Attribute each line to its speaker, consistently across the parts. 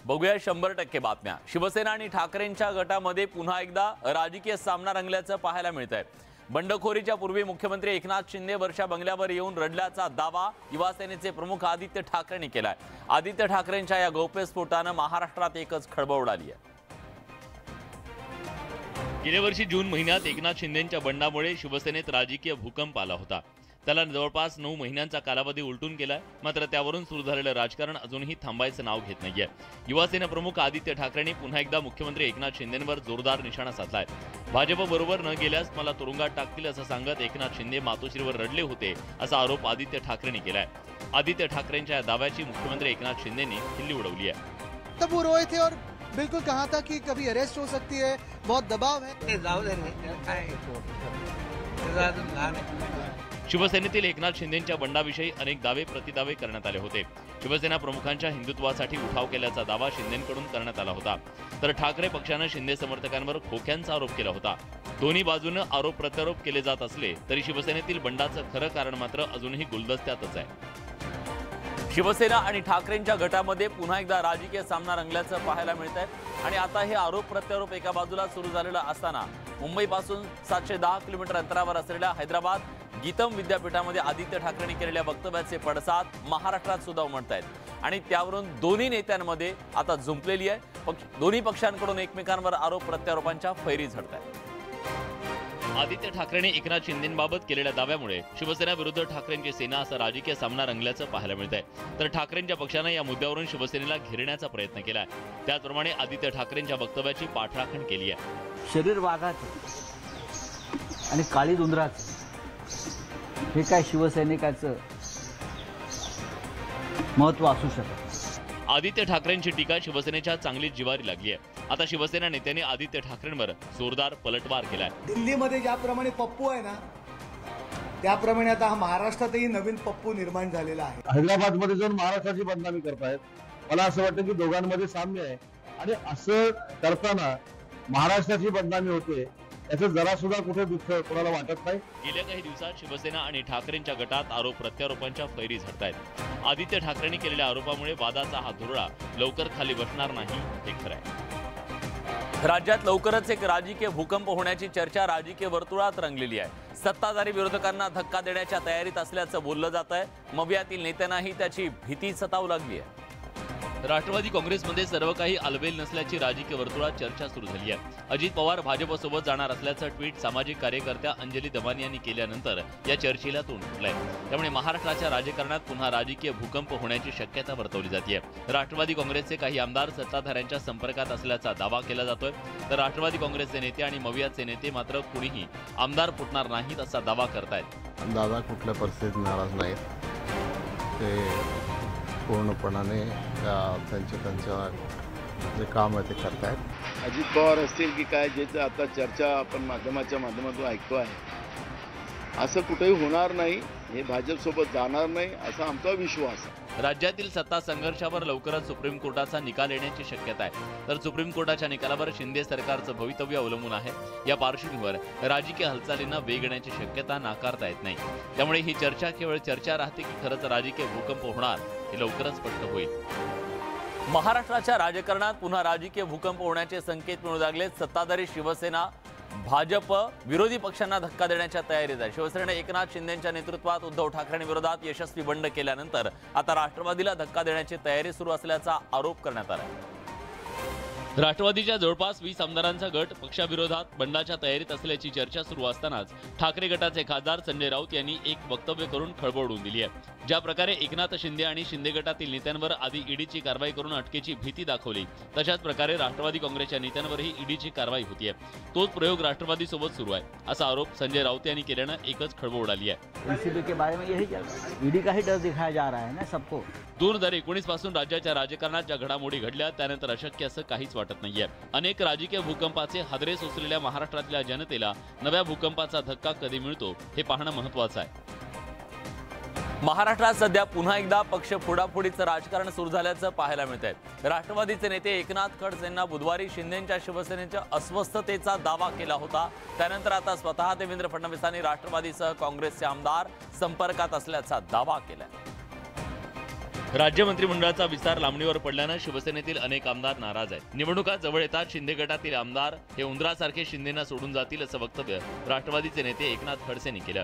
Speaker 1: बघूया 100% बातम्या। शिवसेना आणि ठाकरेंच्या गटामध्ये पुन्हा एकदा राजकीय सामना रंगल्याचं पाहायला मिळतंय। बंडखोरीच्या पूर्वी मुख्यमंत्री एकनाथ शिंदे वर्षा बंगल्यावर येऊन रडल्याचा दावा युवा सेनेचे प्रमुख आदित्य ठाकरेंनी केलाय। आदित्य ठाकरेंच्या या गौप्यस्फोटाने महाराष्ट्रात एकच खळबळ उडाली आहे।
Speaker 2: गेल्या वर्षी जून महिन्यात एकनाथ शिंदेंच्या बंडामुळे शिवसेनेत राजकीय भूकंप आला होता। त्याला जवळपास 9 महिन्यांचा कालावधी उलटून गेलाय। मात्र त्यावरून सुरू झालेलं राजकारण अजूनही थांबायचं नाव घेत नाहीये। युवा सेना प्रमुख आदित्य ठाकरेंनी पुन्हा एकदा मुख्यमंत्री एकनाथ शिंदेंवर जोरदार निशाणा साधलाय। भाजप बरोबर न गेल्यास मला तुरुंगात टाकतील असं सांगत एकनाथ शिंदे मातोश्रीवर रडले होते असा आरोप आदित्य ठाकरेंनी केलाय। आदित्य ठाकरेंच्या या दाव्याची मुख्यमंत्री एकनाथ शिंदेंनी खिल्ली उडवली आहे।
Speaker 3: तब वो रोए थे और बिल्कुल कहा था कि कभी अरेस्ट हो सकती है, बहुत दबाव है।
Speaker 2: शिवसेनेतील एकनाथ शिंदेंच्या बंडाविषयी अनेक दावे प्रतिदावे करण्यात आले होते। शिवसेना प्रमुखांच्या हिंदुत्वासाठी उठाव केल्याचा दावा शिंदेंकडून करण्यात आला होता। तर ठाकरे पक्षाने शिंदे समर्थकांवर खोक्यांचा आरोप केला होता। दोन्ही बाजूने आरोप प्रत्यारोप केले जात असले तरी शिवसेनेतील बंडाचं खरं कारण मात्र अजूनही गुलदस्त्यातच आहे।
Speaker 1: शिवसेना आणि ठाकरेंच्या गटामध्ये पुन्हा एकदा राजकीय सामना रंगल्याचं पाहायला मिळतंय आणि आता हे आरोप प्रत्यारोप एका बाजूला सुरू झालेला असताना मुंबईपासून 710 किलोमीटर अंतरावर असलेल्या हैदराबाद गीतम विद्यापीठामध्ये आदित्य ठाकरेंनी केलेल्या वक्तव्याचे पडसाद महाराष्ट्रात सुद्धा उमटतायत आणि त्यावरून दोन्ही नेत्यांमध्ये आता झुंपलेली आहे। दोन्ही पक्षांकडून एकमेकांवर आरोप प्रत्यारोपांच्या फैरी झडतायत।
Speaker 2: आदित्य ठाकरेंनी एकनाथ शिंदेंबाबत केलेल्या दाव्यामुळे शिवसेना विरुद्ध ठाकरेंची सेना असा राजकीय सामना रंगल्याचं पाहायला मिळतंय। तर ठाकरेंच्या पक्षाने या मुद्द्यावरून शिवसेनेला घेरण्याचा प्रयत्न केलाय। त्याचप्रमाणे आदित्य ठाकरेंच्या वक्तव्याची पाठराखण केली आहे।
Speaker 4: शरीर वाघाचं आणि काळी उंदराचं हे काय शिवसैनिकाचं महत्त्व असू शकतं।
Speaker 2: आदित्य ठाकरेंची टीका शिवसेनेच्या चांगलीच जिवारी लागली आहे। आता शिवसेना नेत्यांनी आदित्य ठाकरेंवर जोरदार पलटवार केलाय।
Speaker 3: दिल्लीमध्ये ज्याप्रमाणे पप्पू आहे ना, त्याप्रमाणे आता महाराष्ट्रातही नवीन पप्पू निर्माण झालेला आहे।
Speaker 5: हैदराबादमध्ये जाऊन महाराष्ट्राची बदनामी करतायत। मला असं वाटतं की दोघांमध्ये साम्य आहे आणि असं करताना महाराष्ट्राची बदनामी होते याचं जरा सुद्धा कुठे दुःख कोणाला वाटत नाही।
Speaker 2: गेल्या काही दिवसात शिवसेना आणि ठाकरेंच्या गटात आरोप प्रत्यारोपांच्या फैरी झडतायत। आदित्य ठाकरेंनी केलेल्या आरोपामुळे वादाचा हा धुरळा लवकर खाली बसणार नाही हे खरं आहे।
Speaker 1: राज्यात लवकरच एक राजकीय भूकंप होण्याची चर्चा राजकीय वर्तुळात रंगलेली आहे। सत्ताधारी विरोधकांना धक्का देण्याच्या तयारीत असल्याचं बोललं जात आहे। मवियातील नेत्यांनाही त्याची भीती सतावू लागली आहे।
Speaker 2: राष्ट्रवादी काँग्रेसमध्ये सर्व काही आलबेल नसल्याची राजकीय वर्तुळात चर्चा सुरू झाली आहे। अजित पवार भाजपसोबत जाणार असल्याचं ट्विट सामाजिक कार्यकर्त्या अंजली दमानी यांनी केल्यानंतर या चर्चेला तोंड फुटलंय। त्यामुळे महाराष्ट्राच्या राजकारणात पुन्हा राजकीय भूकंप होण्याची शक्यता वर्तवली जाते। राष्ट्रवादी काँग्रेसचे काही आमदार सत्ताधाऱ्यांच्या संपर्कात असल्याचा दावा केला जातोय। तर राष्ट्रवादी काँग्रेसचे नेते आणि मवियाचे नेते मात्र कुणीही आमदार फुटणार नाहीत असा दावा करतायत।
Speaker 6: दादा कुठल्या परिस्थितीत नाराज नाहीत, ते पूर्णपणाने त्यांचं जे काम आहे ते करतायत।
Speaker 7: अजित पवार असतील की काय, ज्याचं आता चर्चा आपण माध्यमाच्या माध्यमातून ऐकतो आहे, असं कुठेही होणार नाही, हे भाजपसोबत जाणार नाही असा आमचा विश्वास आहे।
Speaker 2: राज्यातील सत्ता संघर्षावर लवकरच सुप्रीम कोर्टाचा निकाल येण्याची शक्यता आहे। तर सुप्रीम कोर्टाच्या निकालावर शिंदे सरकारचं भवितव्य अवलंबून आहे। या पार्श्वभूमीवर राजकीय हालचालींना वेग येण्याची शक्यता नाकारता येत नाही। त्यामुळे ही चर्चा केवळ चर्चा राहते की खरंच राजकीय भूकंप होणार हे लवकरच स्पष्ट होईल।
Speaker 1: महाराष्ट्राच्या राजकारणात पुन्हा राजकीय भूकंप होण्याचे संकेत मिळू लागले। सत्ताधारी शिवसेना भाजप विरोधी पक्षांना धक्का देण्याच्या तयारीत आहे। शिवसेनेने एकनाथ शिंदेंच्या नेतृत्वात उद्धव ठाकरेंविरोधात यशस्वी बंड केल्यानंतर आता राष्ट्रवादीला धक्का देण्याची तयारी सुरू असल्याचा आरोप करण्यात आला आहे।
Speaker 2: राष्ट्रवादीच्या जवळपास 20 आमदारांचा गट पक्षाविरोधात बंडाच्या तयारीत असल्याची चर्चा सुरू असतानाच ठाकरे गटाचे खासदार संजय राऊत यांनी एक वक्तव्य करून खळबळ उडवून दिली आहे। ज्या प्रकारे एकनाथ शिंदे आणि शिंदे गटातील नेत्यांवर आधी ईडीची कारवाई करून अटकेची भीती दाखवली, तशाच प्रकारे राष्ट्रवादी काँग्रेसच्या नेत्यांवरही ईडीची कारवाई होतीये। तोच प्रयोग राष्ट्रवादी सोबत सुरू आहे असा आरोप संजय राऊत यांनी केल्यानं एकच खळबळ उडाली आहे।
Speaker 4: एनसीपी के बारे में यही चल रहा है, ईडी का ही डर दिखाया जा रहा है ना सबको।
Speaker 2: 2019 पासून राज्याच्या राजकारणात ज्या घडामोडी घडल्या त्यानंतर अशक्य असं काहीच वाटत नाहीये। अनेक राजकीय भूकंपाचे हादरे सोसलेल्या महाराष्ट्रातल्या जनतेला नव्या भूकंपाचा धक्का कधी मिळतो हे पाहणं महत्त्वाचं आहे।
Speaker 1: महाराष्ट्रात सध्या पुन्हा एकदा पक्ष फोडाफोडीचं राजकारण सुरू झाल्याचं पाहायला मिळतंय। राष्ट्रवादीचे नेते एकनाथ खडसे यांना बुधवारी शिंदेंच्या शिवसेनेच्या अस्वस्थतेचा दावा केला होता। त्यानंतर आता स्वतः देवेंद्र फडणवीसांनी राष्ट्रवादीसह काँग्रेसचे आमदार संपर्कात असल्याचा दावा केला।
Speaker 2: राज्य मंत्रिमंडळाचा विस्तार लांबणीवर पडल्यानं शिवसेनेतील अनेक आमदार नाराज आहेत. निवडणुका जवळ येतात शिंदे गटातील आमदार हे उंदरासारखे शिंदेना सोडून जातील असं वक्तव्य राष्ट्रवादीचे नेते एकनाथ खडसेंनी केलं.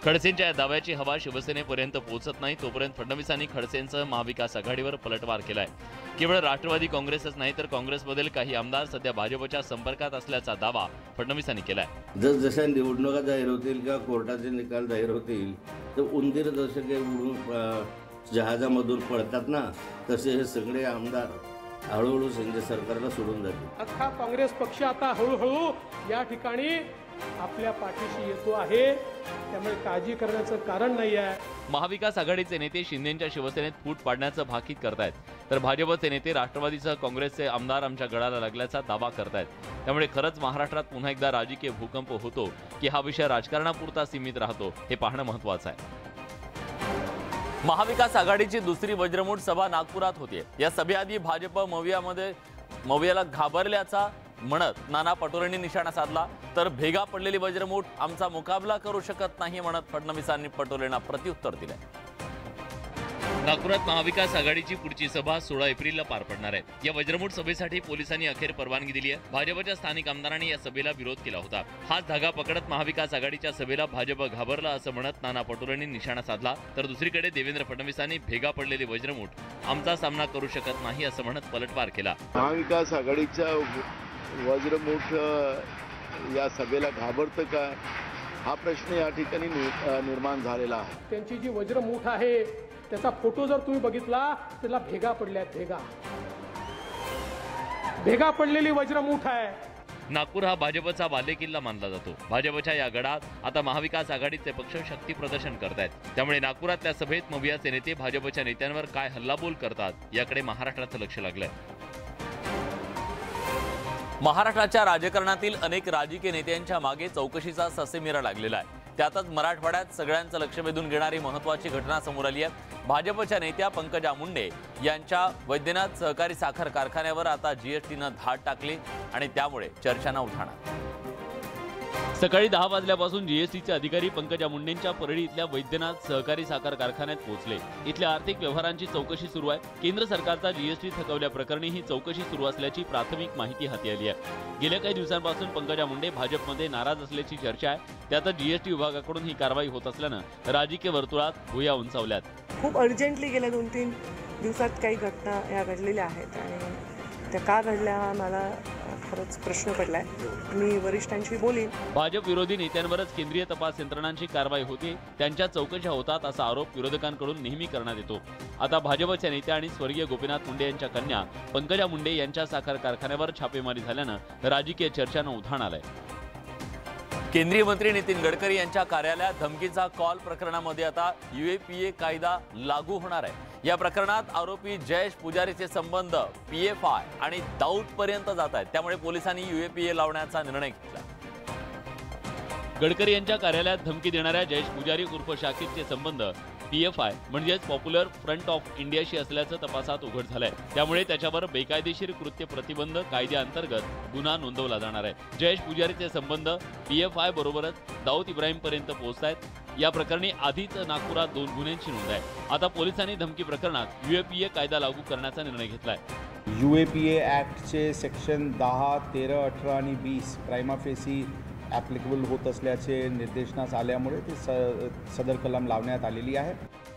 Speaker 2: खडसेंच्या या दाव्याची हवा शिवसेनेपर्यंत पोहोचत नाही तोपर्यंत फडणवीसांनी खडसेंसह महाविकास आघाडीवर पलटवार केलाय. केवळ राष्ट्रवादी काँग्रेसच नाही तर काँग्रेसमधील काही आमदार सध्या भाजपच्या संपर्कात असल्याचा दावा फडणवीसांनी केलाय.
Speaker 8: जशा निवडणुका जाहीर होतील किंवा कोर्टाचे निकाल जाहीर होतील तर उंदीर जसे काही उडून जहाजामधून पडतात ना तसे हे सगळे आमदार हळूहळू शिंदे सरकारला सोडून जातील.
Speaker 9: अख्खा काँग्रेस पक्ष आता हळूहळू या ठिकाणी आपल्या पाठीशी येतो आहे, त्यामुळे काळजी करण्याचं कारण नाही आहे.
Speaker 2: महाविकास आघाडीचे नेते शिंदेच्या शिवसेनेत फूट पाडण्याचं भाकीत करतायत तर भाजपचे नेते राष्ट्रवादीसह काँग्रेसचे आमदार आमच्या गळाला लागल्याचा दावा करतायत. त्यामुळे खरंच महाराष्ट्रात पुन्हा एकदा राजकीय भूकंप होतो की हा विषय राजकारणापुरता सीमित राहतो हे पाहणं महत्त्वाचं आहे.
Speaker 1: महाविकास आघाडीची दुसरी वज्रमूठ सभा नागपुरात होती. या सभेआधी भाजप मवियाला घाबरल्याचा म्हणत नाना पटोलेंनी निशाणा साधला तर भेगा पडलेली वज्रमूठ आमचा मुकाबला करू शकत नाही म्हणत फडणवीसांनी पटोलेंना प्रत्युत्तर दिले.
Speaker 2: नागपुरात महाविकास आघाडीची पुढची सभा 16 एप्रिलला पार पडणार आहे. या वज्रमूठ सभेसाठी पोलिसांनी अखेर परवानगी दिली आहे. भाजपच्या स्थानिक आमदारांनी या सभेला विरोध केला होता. हाच धागा पकडत महाविकास आघाडीच्या सभेला भाजप घाबरला असं म्हणत नाना पटोलेंनी निशाणा साधला तर दुसरीकडे देवेंद्र फडणवीसांनी भेगा पडलेली वज्रमूठ आमचा सामना करू शकत नाही असं म्हणत पलटवार केला.
Speaker 7: महाविकास आघाडीच्या वज्रमूठ या सभेला घाबरतं का हा प्रश्न या ठिकाणी निर्माण झालेला आहे.
Speaker 9: त्यांची जी वज्रमूठ आहे त्याचा फोटो जर तुम्ही बघितला त्याला भेगा पडल्यात. भेगा पडलेली वज्रमूठ आहे.
Speaker 2: नागपूर हा भाजपचा बालेकिल्ला मानला जातो. भाजपच्या या गडात आता महाविकास आघाडीचे पक्ष शक्ती प्रदर्शन करतायत. त्यामुळे नागपुरातल्या सभेत मवियाचे नेते भाजपच्या नेत्यांवर काय हल्लाबोल करतात याकडे महाराष्ट्राचं लक्ष लागलंय.
Speaker 1: महाराष्ट्राच्या राजकारणातील अनेक राजकीय नेत्यांच्या मागे चौकशीचा ससेमिरा लागलेला आहे. त्यातच मराठवाड्यात सगळ्यांचं लक्ष वेधून घेणारी महत्त्वाची घटना समोर आली आहे. भाजपच्या नेत्या पंकजा मुंडे यांच्या वैद्यनाथ सहकारी साखर कारखान्यावर आता जीएसटीनं धाड टाकली आणि त्यामुळे चर्चांना उधाण आलं.
Speaker 2: सकाळी 10 वाजल्यापासून जीएसटीचे अधिकारी पंकजा मुंडेंच्या परळी इथल्या वैद्यनाथ सहकारी साखर कारखान्यात पोहोचले. इथल्या आर्थिक व्यवहारांची चौकशी सुरू आहे. केंद्र सरकारचा जीएसटी थकवल्याप्रकरणी ही चौकशी सुरू असल्याची प्राथमिक माहिती हाती आली आहे. गेल्या काही दिवसांपासून पंकजा मुंडे भाजपमध्ये नाराज असल्याची चर्चा आहे. त्यातच जीएसटी विभागाकडून ही कारवाई होत असल्यानं राजकीय वर्तुळात भुया उंचावल्यात.
Speaker 10: खूप अर्जंटली गेल्या 2-3 दिवसात काही घटना या घडलेल्या आहेत आणि त्या का घडल्या हा मला खरंच प्रश्न पडलाय. मी वरिष्ठांशी बोलीन.
Speaker 2: भाजप विरोधी नेत्यांवरच केंद्रीय तपास यंत्रणांची कारवाई होते, त्यांच्या चौकशा होतात असा आरोप विरोधकांकडून नेहमी करण्यात येतो. आता भाजपच्या नेत्या आणि स्वर्गीय गोपीनाथ मुंडे यांच्या कन्या पंकजा मुंडे यांच्या साखर कारखान्यावर छापेमारी झाल्यानं राजकीय चर्चांना उधाण आलंय.
Speaker 1: केंद्रीय मंत्री नितीन गडकरी यांच्या कार्यालयात धमकीचा कॉल प्रकरणामध्ये आता UAPA कायदा लागू होणार आहे. या प्रकरणात आरोपी जयेश पुजारीचे संबंध PFI आणि दाऊद पर्यंत जात आहेत. त्यामुळे पोलिसांनी UAPA लावण्याचा निर्णय घेतला.
Speaker 2: गडकरी यांच्या कार्यालयात धमकी देणाऱ्या जयेश पुजारी उर्फ शाकिरचे संबंध PFI म्हणजेच पॉप्युलर फ्रंट ऑफ इंडियाशी असल्याचं तपासात उघड झालंय. त्यामुळे त्याच्यावर बेकायदेशीर कृत्य प्रतिबंध कायद्याअंतर्गत गुन्हा नोंदवला जाणार आहे. जयेश पुजारीचे संबंध PFI बरोबरच दाऊद इब्राहिम पर्यंत पोहोचतायत. या प्रकरणी आधीच नागपुरात 2 गुन्ह्यांची नोंद आहे. आता पोलिसांनी धमकी प्रकरणात UAPA कायदा लागू करण्याचा निर्णय घेतलाय.
Speaker 11: UAPA ॲक्टचे सेक्शन 10, 13, 18 आणि 20 प्रायमा फेसी ॲप्लिकेबल होत असल्याचे निर्देशनास आल्यामुळे ते सदर कलम लावण्यात आलेली आहे.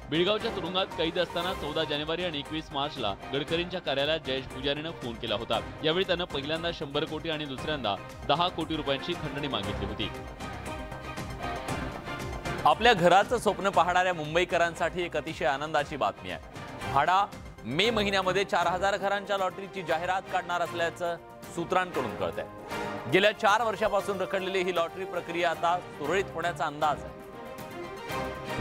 Speaker 2: बेळगावच्या तुरुंगात कैद असताना 14 जानेवारी आणि 21 मार्चला गडकरींच्या कार्यालयात जयेश पुजारीनं फोन केला होता. यावेळी त्यानं पहिल्यांदा 100 कोटी आणि दुसऱ्यांदा 10 कोटी रुपयांची खंडणी मागितली होती.
Speaker 1: आपल्या घराचं स्वप्न पाहणाऱ्या मुंबईकरांसाठी एक अतिशय आनंदाची बातमी आहे. म्हाडा मे महिन्यामध्ये 4000 घरांच्या लॉटरीची जाहिरात काढणार असल्याचं सूत्रांकडून कळतंय. गेल्या 4 वर्षापासून रखडलेली ही लॉटरी प्रक्रिया आता सुरळीत होण्याचा अंदाज आहे.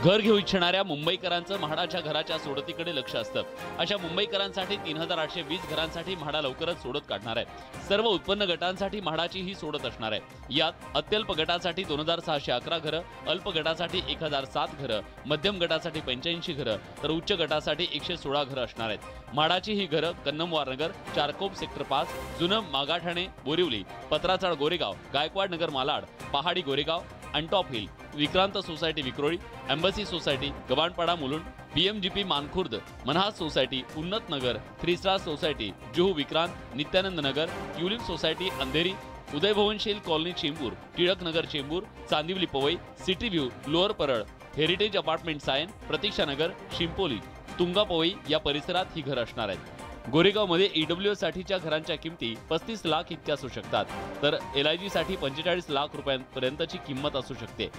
Speaker 2: घर घेऊ इच्छिणाऱ्या मुंबईकरांचं म्हाडाच्या घराच्या सोडतीकडे लक्ष असतं. अशा मुंबईकरांसाठी 3820 घरांसाठी म्हाडा लवकरच सोडत काढणार आहे. सर्व उत्पन्न गटांसाठी म्हाडाची ही सोडत असणार आहे. यात अत्यल्प गटासाठी 2611 घरं, अल्प गटासाठी 1007 घरं, मध्यम गटासाठी 85 घरं तर उच्च गटासाठी 116 घरं असणार आहेत. म्हाडाची ही घरं कन्नमवार नगर, चारकोप सेक्टर 5, जुनं Magathane Borivali, Patrachawl Goregaon, Gaikwad Nagar Malad, Pahadi Goregaon, Antop hill, Vikrant society Vikhroli, embassy society, Gavhanpada Mulund, पीएमजीपी Mankhurd, Manhas society, Unnat Nagar, 3 star society, Juhu Vikrant, Nityanand Nagar, tulip society Andheri, Uday Bhavansheel colony Chembur, Tilak Nagar Chembur, Chandivali Powai, city view lower Parel, heritage apartment Sion, Pratiksha Nagar, Shimpoli, Tunga Powai या परिसरात ही घरं असणार आहेत. गोरेगावमध्ये ईडब्ल्यूएस साठीच्या घरांच्या किमती 35 लाख इतक्या असू शकतात, तर LIG साठी 45 लाख रुपयांपर्यंतची किंमत असू शकते.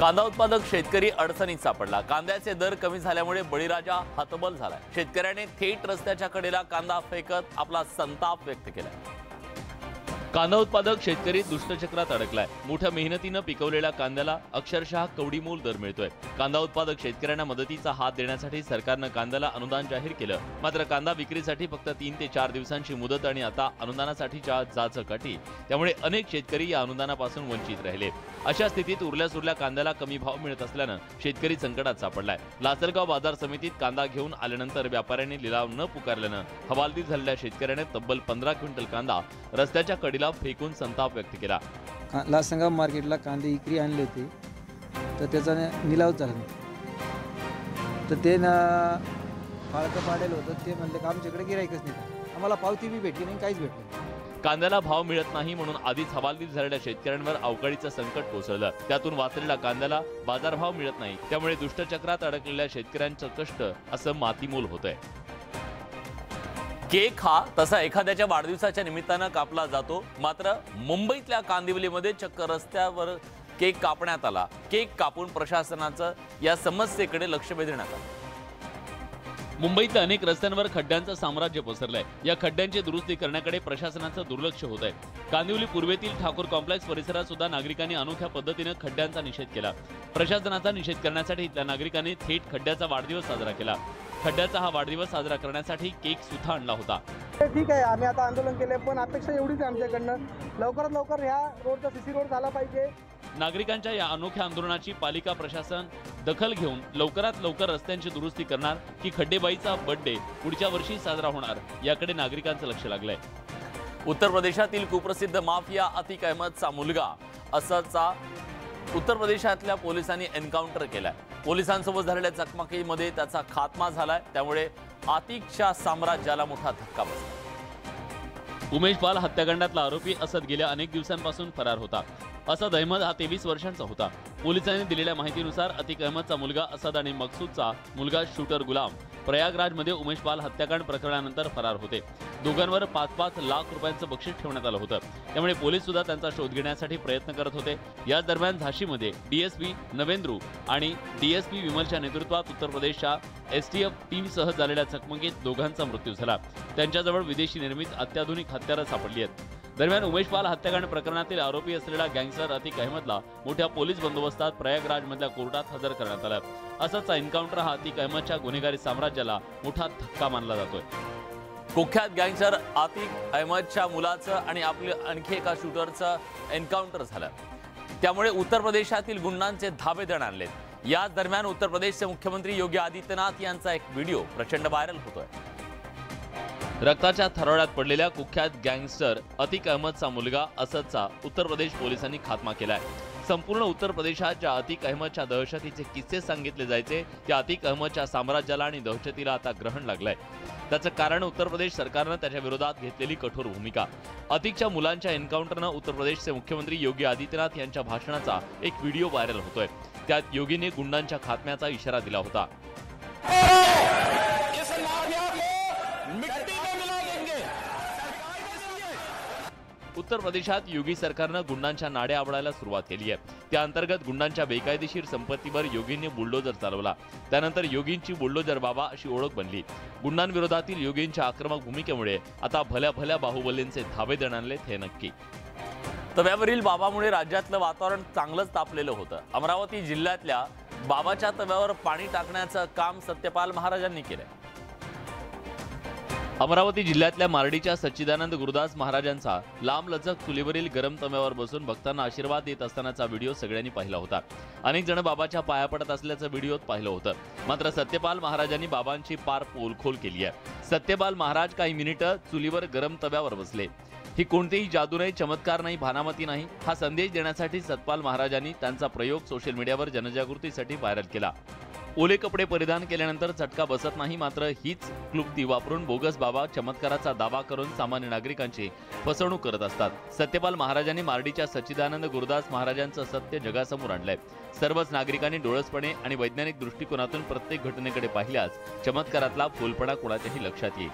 Speaker 1: कांदा उत्पादक शेतकरी अडचणीत सापडला. कांद्याचे दर कमी झाल्यामुळे बळीराजा हतबल झालाय. शेतकऱ्याने थेट रस्त्याच्या कडेला कांदा फेकत आपला संताप व्यक्त केलाय.
Speaker 2: कांदा उत्पादक शेतकरी दुष्टचक्रात अडकलाय. मोठ्या मेहनतीनं पिकवलेल्या कांद्याला अक्षरशः कवडीमोल दर मिळतोय. कांदा उत्पादक शेतकऱ्यांना मदतीचा हात देण्यासाठी सरकारनं कांद्याला अनुदान जाहीर केलं. मात्र कांदा विक्रीसाठी फक्त 3 ते 4 दिवसांची मुदत आणि आता अनुदानासाठीच्या जाचकाठी. त्यामुळे अनेक शेतकरी या अनुदानापासून वंचित राहिले. अशा स्थितीत उरल्या सुरल्या कांद्याला कमी भाव मिळत असल्यानं शेतकरी संकटात सापडलाय. लासलगाव बाजार समितीत कांदा घेऊन आल्यानंतर व्यापाऱ्यांनी लिलाव न पुकारल्यानं हवालदिल झालेल्या शेतकऱ्याने तब्बल 15 क्विंटल कांदा रस्त्याच्या कडेला फेकून संताप व्यक्त केला.
Speaker 12: लासलगाव मार्केटला कांदे विक्री आणले होते, तर त्याचा निलाव झाला नाही. तर ते फाळकं पाडेल होतं. ते म्हणले का आमच्याकडे गिराईकच नाही. आम्हाला पावती बी भेटली नाही, काहीच भेटलं नाही.
Speaker 2: कांद्याला भाव मिळत नाही म्हणून आधीच हवालदिल झालेल्या शेतकऱ्यांवर अवकाळीचं संकट कोसळलं. त्यातून वाचलेल्या कांद्याला बाजारभाव मिळत नाही. त्यामुळे दुष्टचक्रात अडकलेल्या शेतकऱ्यांचं कष्ट असं मातीमोल होतंय.
Speaker 1: केक हा तसा एखाद्याच्या वाढदिवसाच्या निमित्तानं कापला जातो. मात्र मुंबईतल्या कांदिवलीमध्ये चक्क रस्त्यावर केक कापण्यात आला. केक कापून प्रशासनाचं या समस्येकडे लक्ष वेधण्यात आलं.
Speaker 2: मुंबईतल्या अनेक रस्त्यांवर खड्ड्यांचं साम्राज्य पसरलंय. या खड्ड्यांची दुरुस्ती करण्याकडे प्रशासनाचं दुर्लक्ष होत आहे. कांदिवली पूर्वेतील ठाकूर कॉम्प्लेक्स परिसरात सुद्धा नागरिकांनी अनोख्या पद्धतीनं खड्ड्यांचा निषेध केला. प्रशासनाचा निषेध करण्यासाठी इथल्या नागरिकांनी थेट खड्ड्याचा वाढदिवस साजरा केला. खड्ड्याचा हा वाढदिवस साजरा करण्यासाठी केक सुद्धा आणला होता.
Speaker 13: ठीक आहे, आम्ही आता आंदोलन केले, पण अपेक्षा एवढीच आहे आमच्याकडनं, लवकरात लवकर ह्या रोडचा CC रोड झाला पाहिजे.
Speaker 2: नागरिकांच्या या अनोख्या आंदोलनाची पालिका प्रशासन दखल घेऊन लवकरात लवकर रस्त्यांची दुरुस्ती करणार की खड्डेबाईचा बर्थडे पुढच्या वर्षी साजरा होणार याकडे नागरिकांचं लक्ष लागलंय.
Speaker 1: उत्तर प्रदेशातील कुप्रसिद्ध माफिया अतिक अहमदचा मुलगा असदचा उत्तर प्रदेशातल्या पोलिसांनी एन्काउंटर केलाय. पोलिसांसोबत झालेल्या चकमकीमध्ये त्याचा खात्मा झालाय. त्यामुळे आतिकच्या साम्राज्याला मोठा धक्का बसला.
Speaker 2: उमेश पाल हत्याकांडातला आरोपी असद गेल्या अनेक दिवसांपासून फरार होता. असद अहमद हा 23 वर्षांचा होता. पोलिसांनी दिलेल्या माहितीनुसार अतिक अहमदचा मुलगा असद आणि मकसूदचा मुलगा शूटर गुलाम प्रयागराजमध्ये उमेश पाल हत्याकांड प्रकरणानंतर फरार होते. दोघांवर 5-5 लाख रुपयांचं बक्षीस ठेवण्यात आलं होतं. त्यामुळे पोलीस सुद्धा त्यांचा शोध घेण्यासाठी प्रयत्न करत होते. याच दरम्यान झाशीमध्ये DSP नवेंद्रू आणि DSP विमलच्या नेतृत्वात उत्तर प्रदेशच्या STF टीमसह झालेल्या चकमकीत दोघांचा मृत्यू झाला. त्यांच्याजवळ विदेशी निर्मित अत्याधुनिक हत्यारं सापडली आहेत. दरम्यान उमेश पाल हत्याकांड प्रकरणातील आरोपी असलेला गँगस्टर अतिक अहमदला मोठ्या पोलीस बंदोबस्तात प्रयागराजमधल्या कोर्टात हजर करण्यात आलं. असंच एन्काउंटर हा अतिक अहमदच्या गुन्हेगारी साम्राज्याला मोठा धक्का मानला जातोय.
Speaker 1: कुख्यात गँगस्टर अतिक अहमदच्या मुलाचं आणि आपल्या आणखी एका शूटरचं एन्काउंटर झालं. त्यामुळे उत्तर प्रदेशातील गुंडांचे धाबे दण आणलेत. याच दरम्यान उत्तर प्रदेशचे मुख्यमंत्री योगी आदित्यनाथ यांचा एक व्हिडिओ प्रचंड व्हायरल होतोय.
Speaker 2: रक्ताच्या थरोड्यात पडलेल्या कुख्यात गँगस्टर अतिक अहमदचा मुलगा असदचा उत्तर प्रदेश पोलिसांनी खात्मा केलाय. संपूर्ण उत्तर प्रदेशात ज्या अतिक अहमदच्या दहशतीचे किस्से सांगितले जायचे त्या अतिक अहमदच्या साम्राज्याला आणि दहशतीला आता ग्रहण लागलंय. त्याचं कारण उत्तर प्रदेश सरकारनं त्याच्या विरोधात घेतलेली कठोर भूमिका. अतिकच्या मुलांच्या एन्काउंटरनं उत्तर प्रदेशचे मुख्यमंत्री योगी आदित्यनाथ यांच्या भाषणाचा एक व्हिडिओ व्हायरल होतोय. त्यात योगीने गुंडांच्या खात्म्याचा इशारा दिला होता. उत्तर प्रदेशात योगी सरकारनं गुंडांच्या नाड्या आवळायला सुरुवात केली आहे. त्या अंतर्गत गुंडांच्या बेकायदेशीर संपत्तीवर योगींनी बुलडोजर चालवला. त्यानंतर योगींची बुलडोजर बाबा अशी ओळख बनली. गुंडांविरोधातील योगींच्या आक्रमक भूमिकेमुळे आता भल्या भल्या बाहुबलींचे धाबे दण आणलेत हे नक्की.
Speaker 1: तव्यावरील बाबामुळे राज्यातलं वातावरण चांगलंच तापलेलं होतं. अमरावती जिल्ह्यातल्या बाबाच्या तव्यावर पाणी टाकण्याचं काम सत्यपाल महाराजांनी केलंय.
Speaker 2: अमरावती जिल्ह्यातल्या मार्डीच्या सच्चिदानंद गुरुदास महाराजांचा लांबलचक चुलीवरील गरम तव्यावर बसून भक्तांना आशीर्वाद देत असतानाचा व्हिडिओ सगळ्यांनी पाहिला होता. अनेक जण बाबाच्या पाया पडत असल्याचं व्हिडिओत पाहिलं होतं. मात्र सत्यपाल महाराजांनी बाबांची पार पोलखोल केली आहे. सत्यपाल महाराज काही मिनिटं चुलीवर गरम तव्यावर बसले. ही कोणतीही जादू नाही, चमत्कार नाही, भानामती नाही. हा संदेश देण्यासाठी सत्यपाल महाराजांनी त्यांचा प्रयोग सोशल मीडियावर जनजागृतीसाठी व्हायरल केला. ओले कपडे परिधान केल्यानंतर चटका बसत नाही, मात्र हीच क्लुप्ती वापरून बोगस बाबा चमत्काराचा दावा करून सामान्य नागरिकांची फसवणूक करत असतात. सत्यपाल महाराजांनी मार्डीच्या सच्चिदानंद गुरुदास महाराजांचं सत्य जगासमोर आणलंय. सर्वच नागरिकांनी डोळसपणे आणि वैज्ञानिक दृष्टिकोनातून प्रत्येक घटनेकडे पाहिल्यास चमत्कारातला फोलपणा कोणाच्याही लक्षात येईल.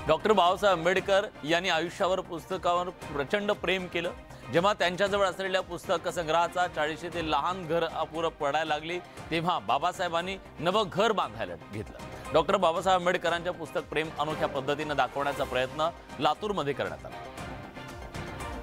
Speaker 1: डॉक्टर बाबासाहेब आंबेडकर यांनी आयुष्यावर पुस्तकावर प्रचंड प्रेम केलं. जेव्हा त्यांच्याजवळ असलेल्या पुस्तक संग्रहाचा 40शीतील लहान घर अपुरं पडायला लागली, तेव्हा बाबासाहेबांनी नवं घर बांधायला घेतलं. डॉक्टर बाबासाहेब आंबेडकरांच्या पुस्तक प्रेम अनोख्या पद्धतीने दाखवण्याचा प्रयत्न लातूरमध्ये करण्यात आला.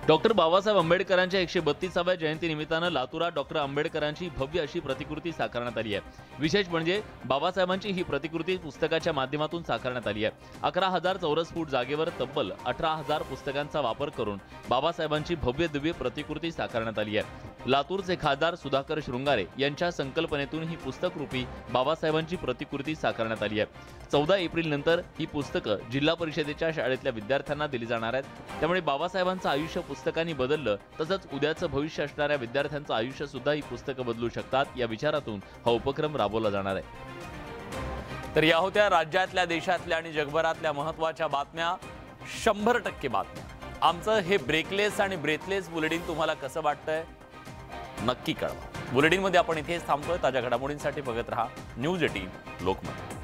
Speaker 2: डॉक्टर बाबासाहेब आंबेडकरांच्या 132व्या जयंतीनिमित्तानं लातूरात डॉक्टर आंबेडकरांची भव्य अशी प्रतिकृती साकारण्यात आली आहे. विशेष म्हणजे बाबासाहेबांची ही प्रतिकृती पुस्तकाच्या माध्यमातून साकारण्यात आली आहे. 11,000 चौरस फूट जागेवर तब्बल 18,000 पुस्तकांचा वापर करून बाबासाहेबांची भव्य दिव्य प्रतिकृती साकारण्यात आली आहे. लातूरचे खासदार सुधाकर शृंगारे यांच्या संकल्पनेतून ही पुस्तकरूपी बाबासाहेबांची प्रतिकृती साकारण्यात आली आहे. 14 एप्रिल नंतर ही पुस्तकं जिल्हा परिषदेच्या शाळेतल्या विद्यार्थ्यांना दिली जाणार आहेत. त्यामुळे बाबासाहेबांचं आयुष्य पुस्तकांनी बदललं, तसंच उद्याचं भविष्य असणाऱ्या विद्यार्थ्यांचं आयुष्य सुद्धा ही पुस्तकं बदलू शकतात, या विचारातून हा उपक्रम राबवला जाणार आहे.
Speaker 1: तर या होत्या राज्यातल्या, देशातल्या आणि जगभरातल्या महत्त्वाच्या बातम्या. 100% बातम्या. आमचं हे ब्रेकलेस आणि ब्रेथलेस बुलेटिन तुम्हाला कसं वाटतंय नक्की कळवा. बुलेटिनमध्ये आपण इथेच थांबतोय. ताज्या घडामोडींसाठी बघत रहा न्यूज 18 लोकमत.